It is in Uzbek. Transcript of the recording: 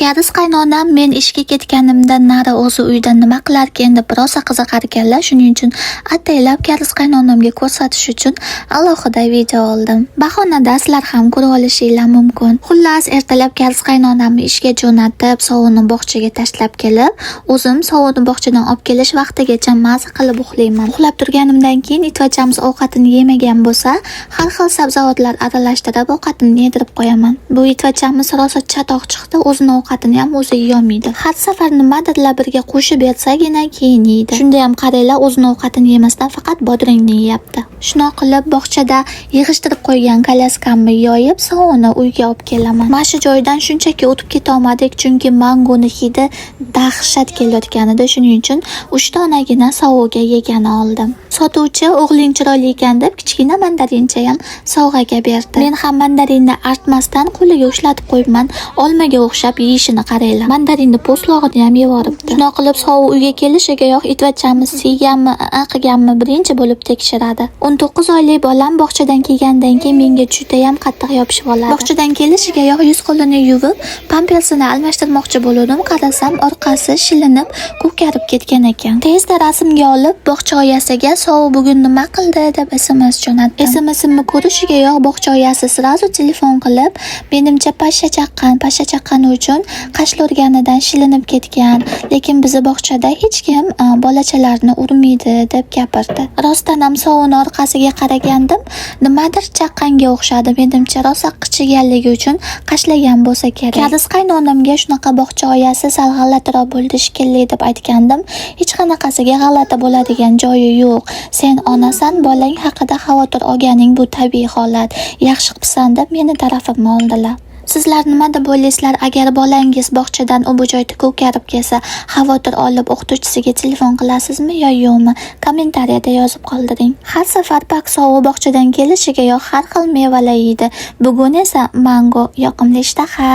Kariz qaynonam men ishga ketganimdan nari o'zi uyda nima qilarkan deb rosa qiziqar ekanlar. Shuning uchun ataylab kariz qaynonamga ko'rsatish uchun alohida video oldim. Bahonada sizlar ham ko'rib olishinglar mumkin. Xullas, ertalab kariz qaynonamni ishga jo'natib, sovunni bog'chaga tashlab kelib, o'zim sovunni bog'chadan olib kelish vaqtigacha maza qilib uxlayman. Uxlab turganimdan keyin itvachamiz ovqatini yemagan bo'lsa, har xil sabzavotlar aralashtirib ovqatini yedirib qo'yaman. Bu itvachamiz rosa chatoq chiqdi, o'zini ovqatini ham o'zi yeyolmaydi. Har safar nimadirlar birga qo'shib bersagina keyin yeydi. Shunda ham qaranglar, o'zini ovqatini yemasdan faqat bodringni yeyapti. Shunaqa qilib bog'chada yig'ishtirib qo'ygan kolyaskamni yoyib, sovunni uyga olib kelaman. Mana shu joydan shunchaki o'tib keta olmadik, chunki mangoni hidi dahshat kelayotgan edi. Shuning uchun 3 donagina sovg'a yegani oldim. Sotuvchi o'g'ling chiroyli ekan deb kichkina mandarincha ham sovg'aga berdi. Men ham mandarinni artmasdan qo'liga ushlatib qo'yibman. Olmaga o'xshab yeyishini qaranglar. Mandarinni po'stlog'ini ham yevoribdi. Shunaqa qilib sovuq uyga kelishigayoq itvachamiz siyganmi, qilganmi birinchi bo'lib tekshiradi. 19 oylik bolam bog'chadan kelgandan keyin menga juda ham qattiq yopishib oladi. Bog'chadan kelishigayoq yuz qo'lini yuvib, pampersini almashtirmoqchi bo'ldim. Qarasam, orqasi shilinib, ko'karib ketgan ekan. Tezda rasmga olib, bog'cha oyasiga "Sovuq bugun nima qildi?" deb SMS jo'natdim. SMSimni ko'rishigayoq bog'cha oyasi sirazu telefon qilib, menimcha pashsha chaqqani uchun qashli urganidan shilinib ketgan, lekin bizni bog'chada hech kim bolachalarni urmaydi deb gapirdi. Rostdan ham sovun orqasiga qaragandim, nimadir chaqqanga o'xshadi. Menimcha rosa qichiganligi uchun qashlagan bo'lsa kerak. Kariz qaynonamga shunaqa bog'cha oyasi sal g'alatiroq bo'ldi shekilli deb aytgandim. Hech qanaqasiga g'alati bo'ladigan joyi yo'q. Sen onasan, bolang haqida xavotir olganing bu tabiiy holat. Yaxshi qilibsan deb meni tarafimni oldilar. Sizlar nima deb o'ylaysizlar? Agar bolangiz bog'chadan u bu joyda ko'karib kelsa, xavotir olib o'qituvchisiga telefon qilasizmi yo yo'qmi? Kommentariyada yozib qoldiring. Har safar Paksovu bog'chadan kelishiga yo'q har xil mevalar yeydi. Bugun esa mango yoqimli ishtaha.